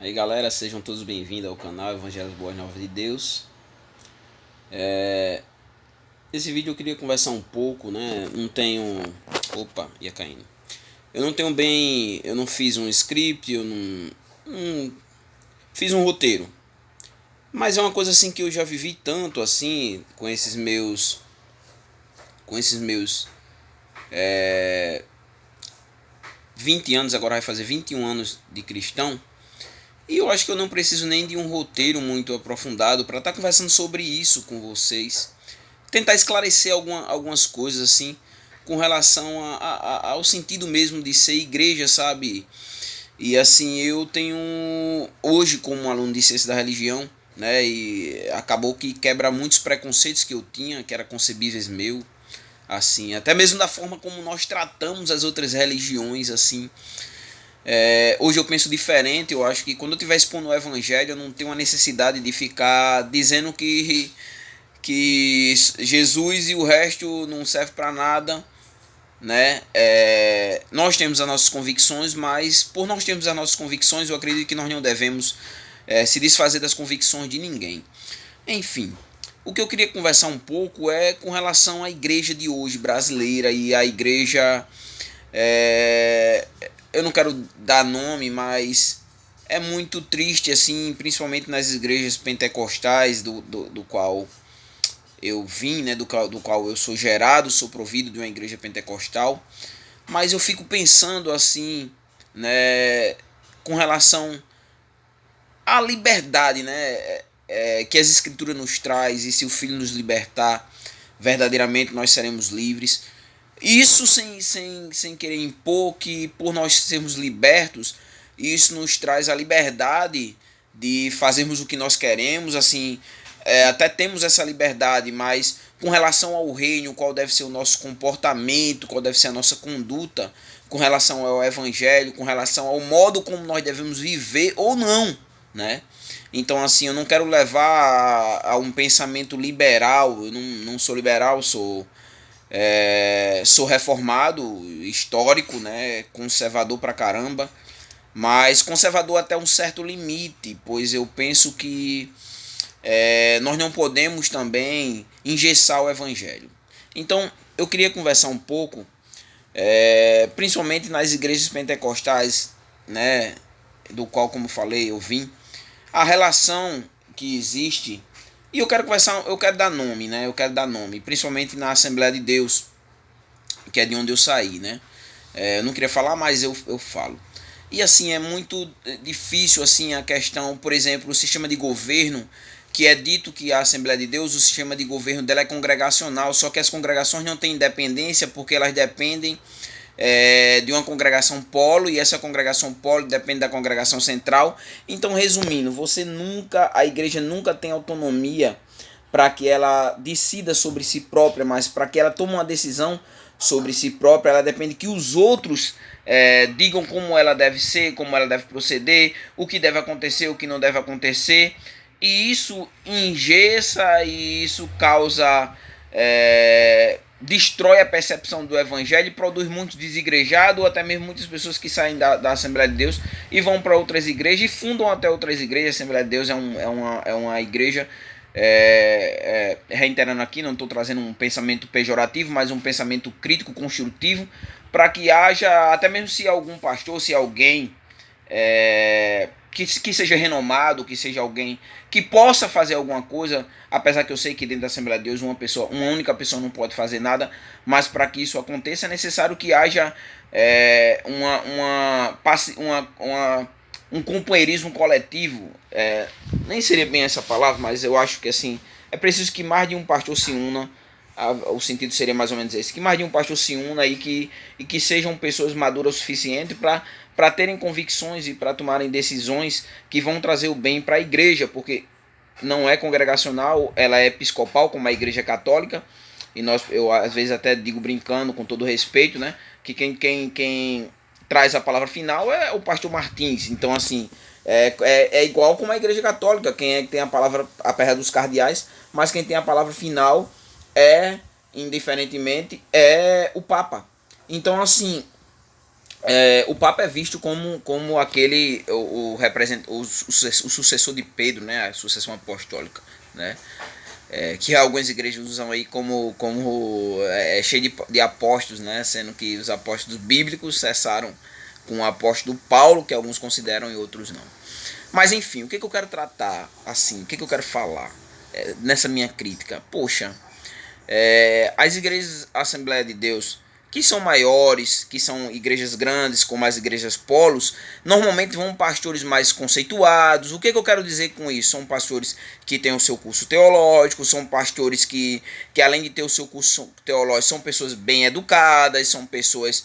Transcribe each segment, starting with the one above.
Aí galera, sejam todos bem-vindos ao canal Evangelho Boas Novas de Deus. Esse vídeo eu queria conversar um pouco, né? Não tenho. Opa, ia caindo. Eu não tenho bem. Eu não fiz um script, eu não fiz um roteiro. Mas é uma coisa assim que eu já vivi tanto assim com esses meus. Com esses meus 20 anos, agora vai fazer 21 anos de cristão. E eu acho que eu não preciso nem de um roteiro muito aprofundado para estar conversando sobre isso com vocês. Tentar esclarecer algumas coisas assim com relação ao sentido mesmo de ser igreja, sabe? E assim, eu tenho hoje como aluno de ciência da religião, né, e acabou que quebra muitos preconceitos que eu tinha, que era concebíveis meu, assim, até mesmo da forma como nós tratamos as outras religiões, assim. Hoje eu penso diferente. Eu acho que quando eu estiver expondo o evangelho, eu não tenho a necessidade de ficar dizendo que Jesus e o resto não serve para nada, né? Nós temos as nossas convicções, mas por nós termos as nossas convicções, eu acredito que nós não devemos se desfazer das convicções de ninguém. Enfim, o que eu queria conversar um pouco é com relação à igreja de hoje brasileira e à igreja. é, eu não quero dar nome, mas é muito triste, assim, principalmente nas igrejas pentecostais do qual eu vim, né, do qual eu sou gerado, sou provido de uma igreja pentecostal, mas eu fico pensando assim, né, com relação à liberdade, né, que as escrituras nos traz, e se o Filho nos libertar, verdadeiramente nós seremos livres. Isso sem querer impor que por nós sermos libertos, isso nos traz a liberdade de fazermos o que nós queremos, assim, até temos essa liberdade, mas com relação ao reino, qual deve ser o nosso comportamento, qual deve ser a nossa conduta, com relação ao evangelho, com relação ao modo como nós devemos viver ou não, né? Então, assim, eu não quero levar a um pensamento liberal. Eu não sou liberal, sou reformado, histórico, né? Conservador pra caramba, mas conservador até um certo limite, pois eu penso que nós não podemos também engessar o evangelho. Então eu queria conversar um pouco, principalmente nas igrejas pentecostais, né? Do qual, como falei, eu vim, a relação que existe. E eu quero conversar, eu quero dar nome, né? Eu quero dar nome, principalmente na Assembleia de Deus, que é de onde eu saí, né? Eu não queria falar, mas eu falo. E assim, é muito difícil assim a questão, por exemplo, o sistema de governo, que é dito que a Assembleia de Deus, o sistema de governo dela é congregacional, só que as congregações não têm independência porque elas dependem de uma congregação polo, e essa congregação polo depende da congregação central. Então, resumindo, a igreja nunca tem autonomia para que ela decida sobre si própria, mas para que ela tome uma decisão sobre si própria, ela depende que os outros digam como ela deve ser, como ela deve proceder, o que deve acontecer, o que não deve acontecer. E isso engessa e isso causa. Destrói a percepção do evangelho e produz muitos desigrejados, ou até mesmo muitas pessoas que saem da Assembleia de Deus e vão para outras igrejas e fundam até outras igrejas. A Assembleia de Deus é uma igreja, reiterando aqui, não estou trazendo um pensamento pejorativo, mas um pensamento crítico, construtivo, para que haja, até mesmo se algum pastor, se alguém que seja renomado, que seja alguém que possa fazer alguma coisa, apesar que eu sei que dentro da Assembleia de Deus uma única pessoa não pode fazer nada, mas para que isso aconteça é necessário que haja um companheirismo coletivo. Nem seria bem essa palavra, mas eu acho que assim é preciso que mais de um pastor se una. O sentido seria mais ou menos esse, que mais de um pastor se una e que sejam pessoas maduras o suficiente para terem convicções e para tomarem decisões que vão trazer o bem para a igreja, porque não é congregacional, ela é episcopal, como a igreja católica, e eu às vezes até digo brincando, com todo respeito, né, que quem traz a palavra final é o pastor Martins. Então, assim, é igual como a igreja católica, quem é que tem a palavra, apesar dos cardeais, mas quem tem a palavra final indiferentemente, é o Papa. Então, assim, o Papa é visto como aquele o sucessor de Pedro, né, a sucessão apostólica, né, que algumas igrejas usam aí como cheio de apóstolos, né, sendo que os apóstolos bíblicos cessaram com o apóstolo Paulo, que alguns consideram e outros não. Mas enfim, o que eu quero tratar assim, o que eu quero falar nessa minha crítica? Poxa, as igrejas Assembleia de Deus, que são maiores, que são igrejas grandes, como as igrejas polos, normalmente vão pastores mais conceituados. O que eu quero dizer com isso? São pastores que têm o seu curso teológico, são pastores que além de ter o seu curso teológico, são pessoas bem educadas, são pessoas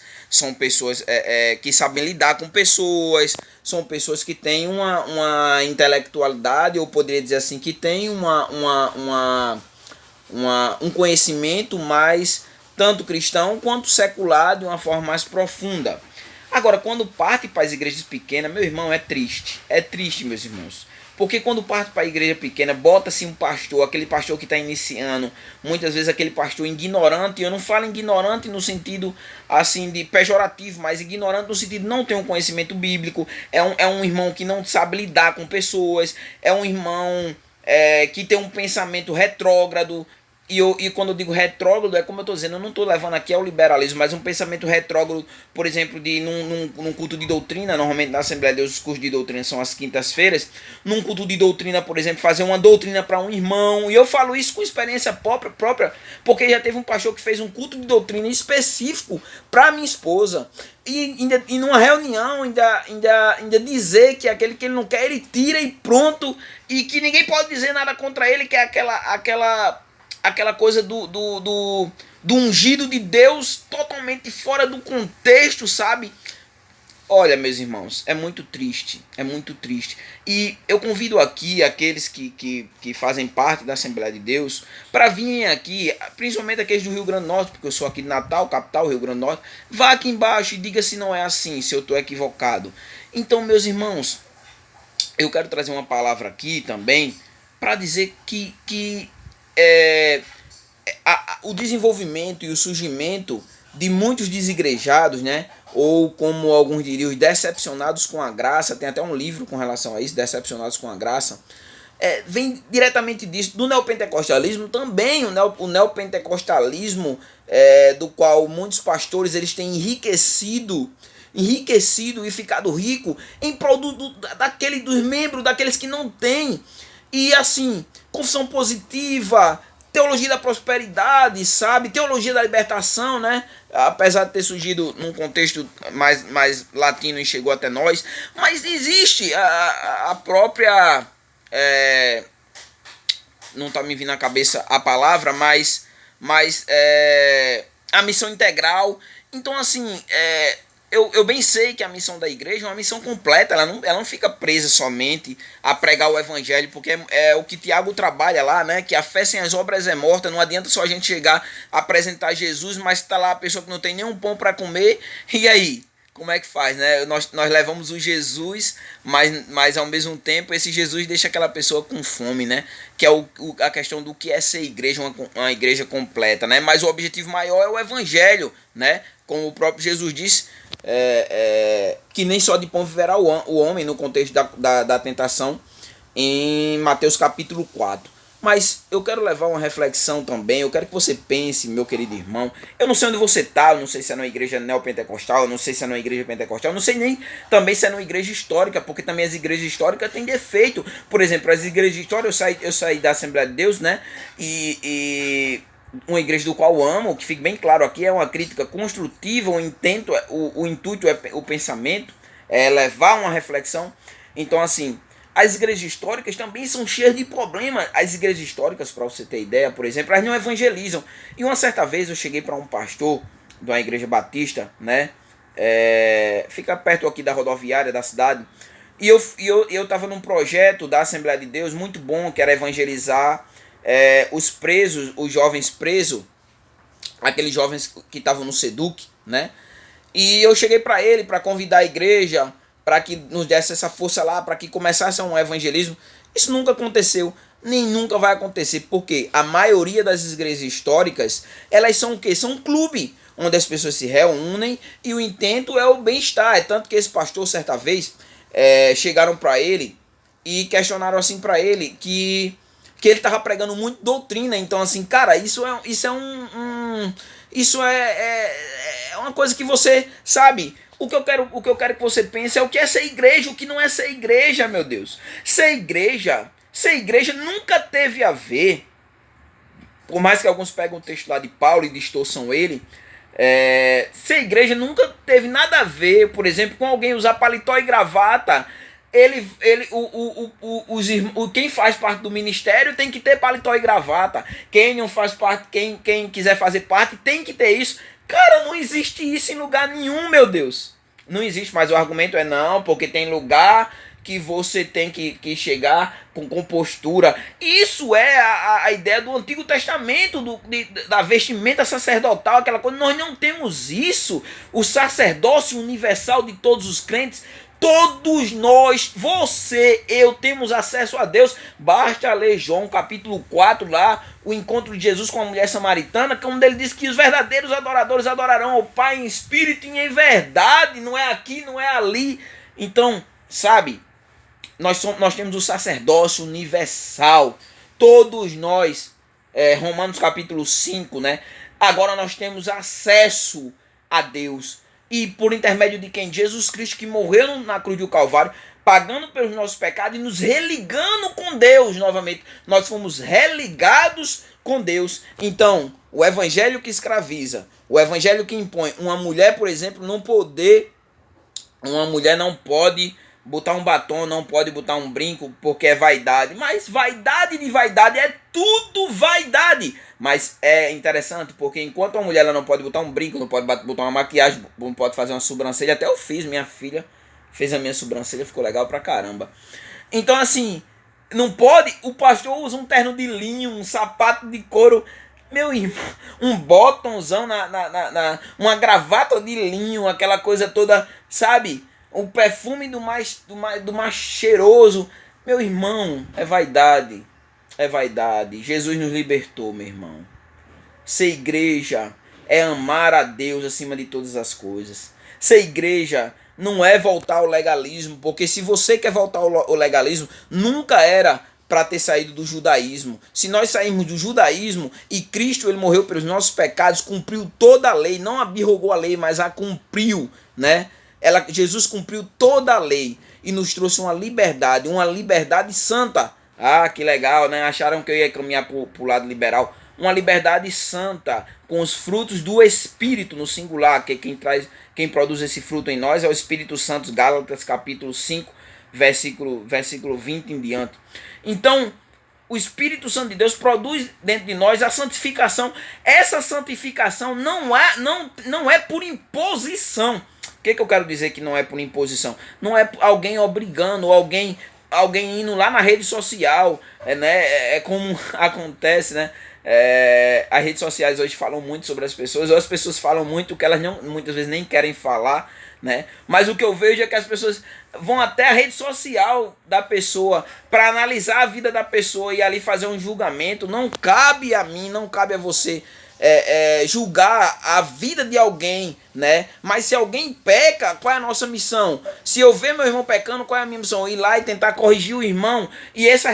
que sabem lidar com pessoas, são pessoas que têm uma intelectualidade, eu poderia dizer assim, que têm um conhecimento mais tanto cristão quanto secular de uma forma mais profunda. Agora, quando parte para as igrejas pequenas, meu irmão, é triste. É triste, meus irmãos. Porque quando parte para a igreja pequena, bota-se um pastor, aquele pastor que está iniciando, muitas vezes aquele pastor ignorante, eu não falo ignorante no sentido assim de pejorativo, mas ignorante no sentido de não ter um conhecimento bíblico, é um irmão que não sabe lidar com pessoas, é um irmão que tem um pensamento retrógrado. E quando eu digo retrógrado, é como eu estou dizendo, eu não estou levando aqui ao liberalismo, mas um pensamento retrógrado, por exemplo, de num culto de doutrina, normalmente na Assembleia de Deus os cursos de doutrina são às quintas-feiras, num culto de doutrina, por exemplo, fazer uma doutrina para um irmão, e eu falo isso com experiência própria, porque já teve um pastor que fez um culto de doutrina específico para minha esposa, e numa reunião ainda dizer que aquele que ele não quer, ele tira e pronto, e que ninguém pode dizer nada contra ele, que é aquela coisa do ungido de Deus totalmente fora do contexto, sabe? Olha, meus irmãos, é muito triste, é muito triste. E eu convido aqui aqueles que fazem parte da Assembleia de Deus para virem aqui, principalmente aqueles do Rio Grande do Norte, porque eu sou aqui de Natal, capital, Rio Grande do Norte. Vá aqui embaixo e diga se não é assim, se eu estou equivocado. Então, meus irmãos, eu quero trazer uma palavra aqui também para dizer que o desenvolvimento e o surgimento de muitos desigrejados, né? Ou como alguns diriam, decepcionados com a graça, tem até um livro com relação a isso, Decepcionados com a Graça, vem diretamente disso, do neopentecostalismo também, o neopentecostalismo do qual muitos pastores eles têm enriquecido e ficado rico em prol dos membros, daqueles que não têm. E assim, confissão positiva, teologia da prosperidade, sabe? Teologia da libertação, né? Apesar de ter surgido num contexto mais latino e chegou até nós. Mas existe a própria... não tá me vindo na cabeça a palavra, mas a missão integral. Então, assim, eu bem sei que a missão da igreja é uma missão completa, ela não fica presa somente a pregar o evangelho, porque é o que Tiago trabalha lá, né? Que a fé sem as obras é morta, não adianta só a gente chegar a apresentar Jesus, mas tá lá a pessoa que não tem nenhum pão para comer, e aí? Como é que faz, né? Nós levamos o Jesus, mas ao mesmo tempo esse Jesus deixa aquela pessoa com fome, né? Que é a questão do que é ser igreja, uma igreja completa, né? Mas o objetivo maior é o evangelho, né? Como o próprio Jesus disse, que nem só de pão viverá o homem, no contexto da tentação, em Mateus capítulo 4. Mas eu quero levar uma reflexão também, eu quero que você pense, meu querido irmão. Eu não sei onde você está, eu não sei se é numa igreja neopentecostal, eu não sei se é numa igreja pentecostal, eu não sei nem também se é numa igreja histórica, porque também as igrejas históricas têm defeito. Por exemplo, as igrejas históricas, eu saí da Assembleia de Deus, né? E uma igreja do qual eu amo, que fique bem claro aqui, é uma crítica construtiva, o intuito é o pensamento, é levar uma reflexão. Então, assim, as igrejas históricas também são cheias de problemas. As igrejas históricas, para você ter ideia, por exemplo, elas não evangelizam. E uma certa vez eu cheguei para um pastor de uma igreja batista, né? Fica perto aqui da rodoviária da cidade. E eu estava num projeto da Assembleia de Deus muito bom, que era evangelizar os presos, os jovens presos, aqueles jovens que estavam no SEDUC, né? E eu cheguei para ele para convidar a igreja para que nos desse essa força lá, para que começasse um evangelismo. Isso nunca aconteceu, nem nunca vai acontecer, porque a maioria das igrejas históricas, elas são o quê? São um clube. onde as pessoas se reúnem e o intento é o bem-estar. É tanto que esse pastor, certa vez, chegaram para ele e questionaram assim para ele que ele estava pregando muito doutrina. Então, assim, cara, isso é uma coisa que você sabe. O que eu quero que você pense é o que é ser igreja, o que não é ser igreja, meu Deus. Ser igreja nunca teve a ver, por mais que alguns pegam o texto lá de Paulo e distorçam ele, ser igreja nunca teve nada a ver, por exemplo, com alguém usar paletó e gravata. Quem faz parte do ministério tem que ter paletó e gravata. Quem não faz parte, quem quiser fazer parte tem que ter isso. Cara, não existe isso em lugar nenhum, meu Deus. Não existe, mas o argumento é não, porque tem lugar que você tem que chegar com compostura. Isso é a ideia do Antigo Testamento, da vestimenta sacerdotal, aquela coisa. Nós não temos isso. O sacerdócio universal de todos os crentes. Todos nós, você, eu, temos acesso a Deus. Basta ler João capítulo 4 lá, o encontro de Jesus com a mulher samaritana, onde ele diz que os verdadeiros adoradores adorarão ao Pai em espírito e em verdade. Não é aqui, não é ali. Então, sabe, nós temos o sacerdócio universal. Todos nós, Romanos capítulo 5, né? Agora nós temos acesso a Deus. E por intermédio de quem? Jesus Cristo, que morreu na cruz do Calvário, pagando pelos nossos pecados e nos religando com Deus novamente. Nós fomos religados com Deus. Então, o evangelho que escraviza, o evangelho que impõe uma mulher, por exemplo, uma mulher não pode botar um batom, não pode botar um brinco, porque é vaidade. Mas vaidade de vaidade é tudo vaidade. Mas é interessante, porque enquanto uma mulher ela não pode botar um brinco, não pode botar uma maquiagem, não pode fazer uma sobrancelha, até eu fiz, minha filha fez a minha sobrancelha, ficou legal pra caramba. Então, assim, não pode, o pastor usa um terno de linho, um sapato de couro, meu irmão, um botãozão uma gravata de linho, aquela coisa toda, sabe? O perfume do mais cheiroso. Meu irmão, é vaidade. É vaidade. Jesus nos libertou, meu irmão. Ser igreja é amar a Deus acima de todas as coisas. Ser igreja não é voltar ao legalismo, porque se você quer voltar ao legalismo, nunca era para ter saído do judaísmo. Se nós sairmos do judaísmo e Cristo ele morreu pelos nossos pecados, cumpriu toda a lei, não abrogou a lei, mas a cumpriu, né? Jesus cumpriu toda a lei e nos trouxe uma liberdade santa. Ah, que legal, né? Acharam que eu ia caminhar pro lado liberal. Uma liberdade santa, com os frutos do Espírito no singular, que quem produz esse fruto em nós é o Espírito Santo, Gálatas capítulo 5, versículo 20 em diante. Então, o Espírito Santo de Deus produz dentro de nós a santificação. Essa santificação não é por imposição. O que eu quero dizer que não é por imposição? Não é alguém obrigando, alguém indo lá na rede social, né? É como acontece, né? As redes sociais hoje falam muito sobre as pessoas, ou as pessoas falam muito o que elas muitas vezes nem querem falar, né? Mas o que eu vejo é que as pessoas vão até a rede social da pessoa para analisar a vida da pessoa e ali fazer um julgamento. Não cabe a mim, não cabe a você julgar a vida de alguém, né? Mas se alguém peca, qual é a nossa missão? Se eu ver meu irmão pecando, qual é a minha missão? Ir lá e tentar corrigir o irmão. E essa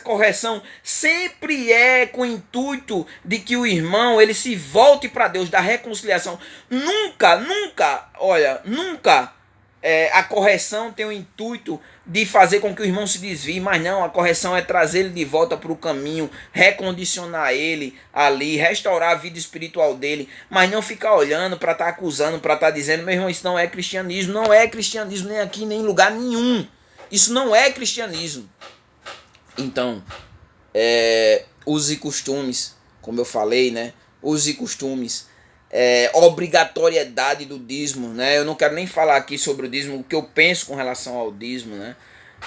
correção sempre é com o intuito de que o irmão ele se volte para Deus, da reconciliação. Nunca a correção tem o intuito de fazer com que o irmão se desvie, mas não, a correção é trazer ele de volta para o caminho, recondicionar ele ali, restaurar a vida espiritual dele, mas não ficar olhando para estar acusando, para estar dizendo, meu irmão, isso não é cristianismo. Não é cristianismo nem aqui, nem em lugar nenhum. Isso não é cristianismo. Então, use costumes, como eu falei, né? Use costumes. Obrigatoriedade do dízimo, né? Eu não quero nem falar aqui sobre o dízimo, o que eu penso com relação ao dízimo, né?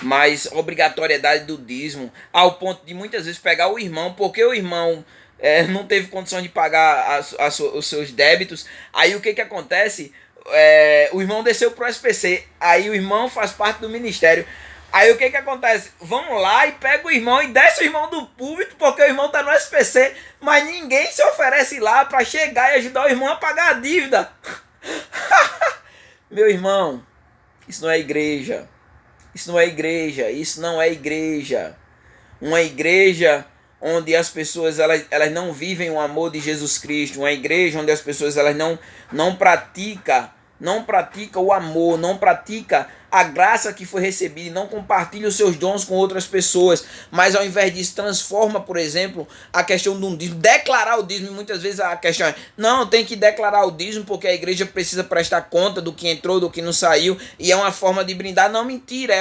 Mas obrigatoriedade do dízimo, ao ponto de muitas vezes pegar o irmão, porque o irmão não teve condição de pagar os seus débitos. Aí o que acontece? O irmão desceu pro SPC, aí o irmão faz parte do ministério. Aí o que acontece? Vão lá e pega o irmão e desce o irmão do púlpito, porque o irmão tá no SPC, mas ninguém se oferece lá para chegar e ajudar o irmão a pagar a dívida. Meu irmão, isso não é igreja. Isso não é igreja. Isso não é igreja. Uma igreja onde as pessoas elas não vivem o amor de Jesus Cristo. Uma igreja onde as pessoas elas não praticam o amor, não pratica a graça que foi recebida e não compartilha os seus dons com outras pessoas, mas ao invés disso transforma, por exemplo, a questão do dízimo, declarar o dízimo. Muitas vezes a questão é, não, tem que declarar o dízimo porque a igreja precisa prestar conta do que entrou, do que não saiu, e é uma forma de brindar. Não, mentira,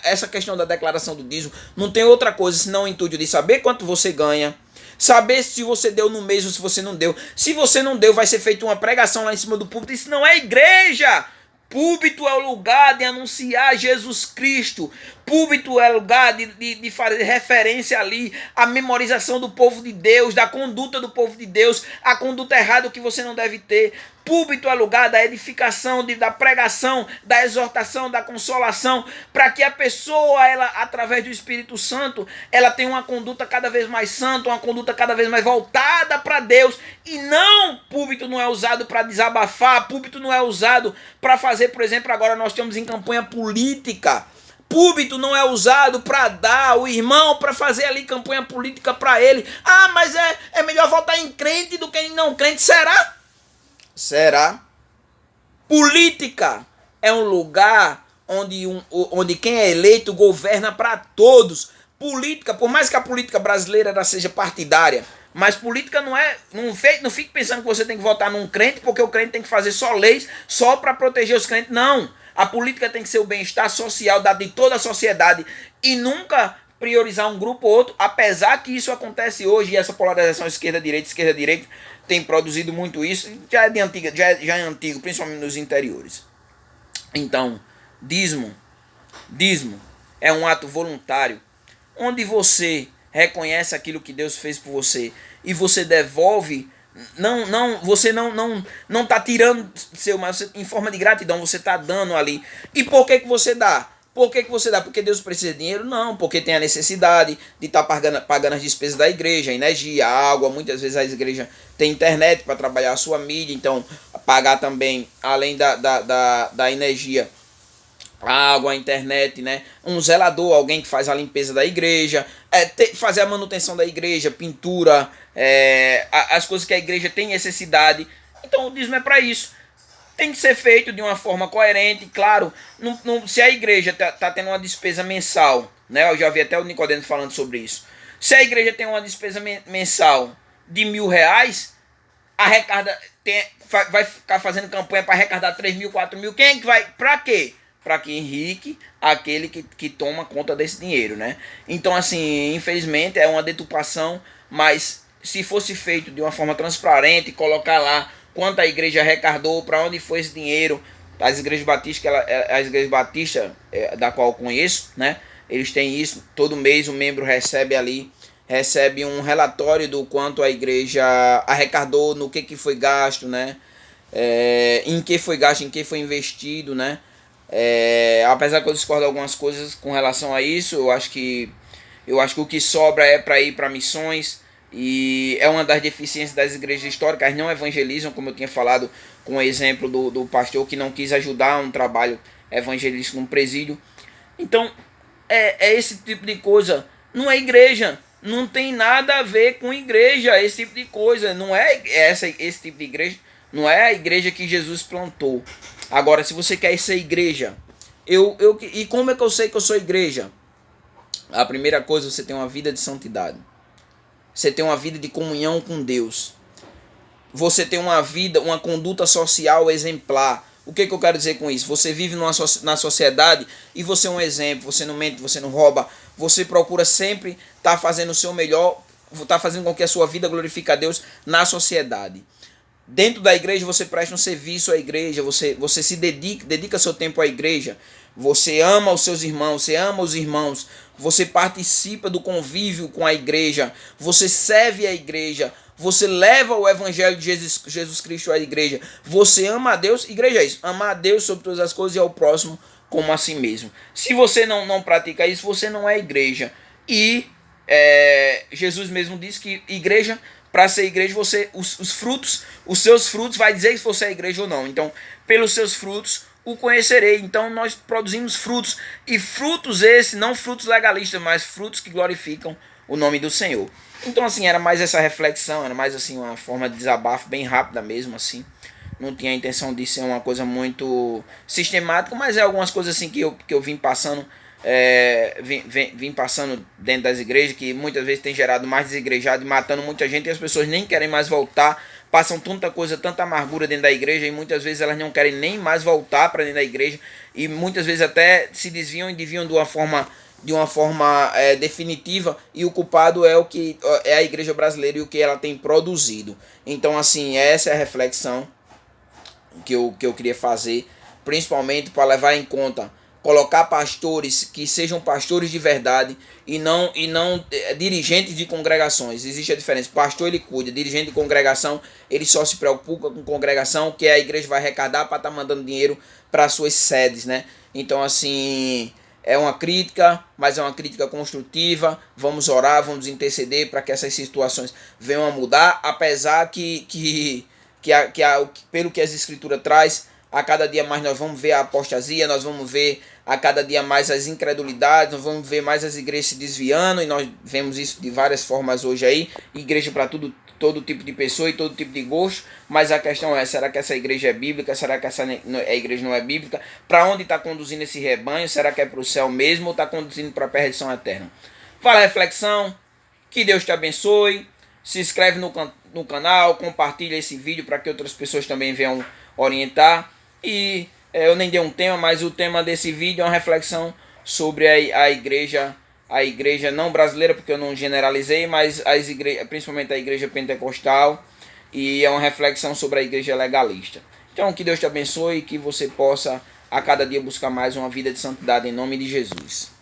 essa questão da declaração do dízimo não tem outra coisa senão o intuito de saber quanto você ganha, saber se você deu no mês ou se você não deu. Se você não deu, vai ser feita uma pregação lá em cima do púlpito. Isso não é igreja. Púlpito é o lugar de anunciar Jesus Cristo. Púlpito é o lugar de fazer referência ali à memorização do povo de Deus, da conduta do povo de Deus, a conduta errada que você não deve ter. Púlpito é lugar da edificação, da pregação, da exortação, da consolação, para que a pessoa, ela, através do Espírito Santo, ela tenha uma conduta cada vez mais santa, uma conduta cada vez mais voltada para Deus. E não, púlpito não é usado para desabafar, púlpito não é usado para fazer, por exemplo, agora nós estamos em campanha política. Púlpito não é usado para dar o irmão, para fazer ali campanha política para ele. Ah, mas é melhor votar em crente do que em não crente. Será? Será? Política é um lugar onde quem é eleito governa para todos. Política, por mais que a política brasileira seja partidária, mas política não é. Não fique pensando que você tem que votar num crente, porque o crente tem que fazer só leis só para proteger os crentes. Não. A política tem que ser o bem-estar social de toda a sociedade e nunca priorizar um grupo ou outro, apesar que isso acontece hoje e essa polarização esquerda-direita tem produzido muito isso, já é antigo, principalmente nos interiores. Então, dízimo é um ato voluntário, onde você reconhece aquilo que Deus fez por você e você devolve. Você não está tirando seu, mas você, em forma de gratidão você está dando ali. E por que você dá? Porque Deus precisa de dinheiro? Não, porque tem a necessidade de estar pagando as despesas da igreja, energia, água. Muitas vezes a igreja tem internet para trabalhar a sua mídia, então pagar também, além da energia, a água, a internet, né? Um zelador, alguém que faz a limpeza da igreja, fazer a manutenção da igreja, pintura, as coisas que a igreja tem necessidade. Então o dízimo é para isso. Tem que ser feito de uma forma coerente, claro. Se a igreja tá tendo uma despesa mensal, né? Eu já vi até o Nicodemo falando sobre isso. Se a igreja tem uma despesa mensal de R$1.000, vai ficar fazendo campanha para arrecadar 3.000, 4.000. Quem é que vai? Para quê? Para que enrique aquele que toma conta desse dinheiro, né? Então, assim, infelizmente é uma deturpação, mas se fosse feito de uma forma transparente, colocar lá quanto a igreja arrecadou, para onde foi esse dinheiro. As igrejas batistas, da qual eu conheço, né? Eles têm isso, todo mês o membro recebe um relatório do quanto a igreja arrecadou, no que foi gasto, né? Em que foi gasto, em que foi investido, né? Apesar que eu discordo de algumas coisas com relação a isso, eu acho que o que sobra é para ir para missões. E é uma das deficiências das igrejas históricas, não evangelizam, como eu tinha falado com o exemplo do pastor que não quis ajudar um trabalho evangelístico num presídio. Então é esse tipo de coisa. Não é igreja, não tem nada a ver com igreja, esse tipo de coisa. Não é esse tipo de igreja, não é a igreja que Jesus plantou. Agora, se você quer ser igreja, e como é que eu sei que eu sou igreja? A primeira coisa, você tem uma vida de santidade. Você tem uma vida de comunhão com Deus. Você tem uma conduta social exemplar. O que eu quero dizer com isso? Você vive na sociedade e você é um exemplo. Você não mente, você não rouba. Você procura sempre estar fazendo o seu melhor, estar fazendo com que a sua vida glorifique a Deus na sociedade. Dentro da igreja você presta um serviço à igreja, você se dedica seu tempo à igreja, você ama os seus irmãos, você ama os irmãos, você participa do convívio com a igreja, você serve a igreja, você leva o evangelho de Jesus Cristo à igreja, você ama a Deus. Igreja é isso, amar a Deus sobre todas as coisas e ao próximo como a si mesmo. Se você não pratica isso, você não é igreja. E Jesus mesmo disse que igreja, para ser igreja, você os frutos, os seus frutos vai dizer se você é igreja ou não. Então, pelos seus frutos o conhecerei. Então nós produzimos frutos, e frutos esses, não frutos legalistas, mas frutos que glorificam o nome do Senhor. Então assim, era mais essa reflexão, era mais assim uma forma de desabafo bem rápida mesmo assim. Não tinha a intenção de ser uma coisa muito sistemática, mas é algumas coisas assim que eu vim passando, vim passando dentro das igrejas, que muitas vezes tem gerado mais desigrejado e matando muita gente, e as pessoas nem querem mais voltar, passam tanta coisa, tanta amargura dentro da igreja, e muitas vezes elas não querem nem mais voltar para dentro da igreja, e muitas vezes até se desviam e desviam de uma forma definitiva, e o culpado é a igreja brasileira e o que ela tem produzido. Então assim, essa é a reflexão que eu queria fazer, principalmente para levar em conta, colocar pastores que sejam pastores de verdade e não dirigentes de congregações. Existe a diferença. Pastor, ele cuida, dirigente de congregação, ele só se preocupa com congregação, que a igreja vai arrecadar para estar mandando dinheiro para suas sedes, né? Então assim, é uma crítica, mas é uma crítica construtiva. Vamos orar, vamos interceder para que essas situações venham a mudar, apesar pelo que as escrituras traz, a cada dia mais nós vamos ver a apostasia, nós vamos ver a cada dia mais as incredulidades, nós vamos ver mais as igrejas se desviando, e nós vemos isso de várias formas hoje aí, igreja para todo tipo de pessoa e todo tipo de gosto. Mas a questão é, será que essa igreja é bíblica? Será que essa igreja não é bíblica? Para onde está conduzindo esse rebanho? Será que é para o céu mesmo ou está conduzindo para a perdição eterna? Fala a reflexão, que Deus te abençoe, se inscreve no canal, compartilha esse vídeo para que outras pessoas também venham orientar. E eu nem dei um tema, mas o tema desse vídeo é uma reflexão sobre a igreja não brasileira, porque eu não generalizei, mas principalmente a igreja pentecostal, e é uma reflexão sobre a igreja legalista. Então que Deus te abençoe e que você possa a cada dia buscar mais uma vida de santidade em nome de Jesus.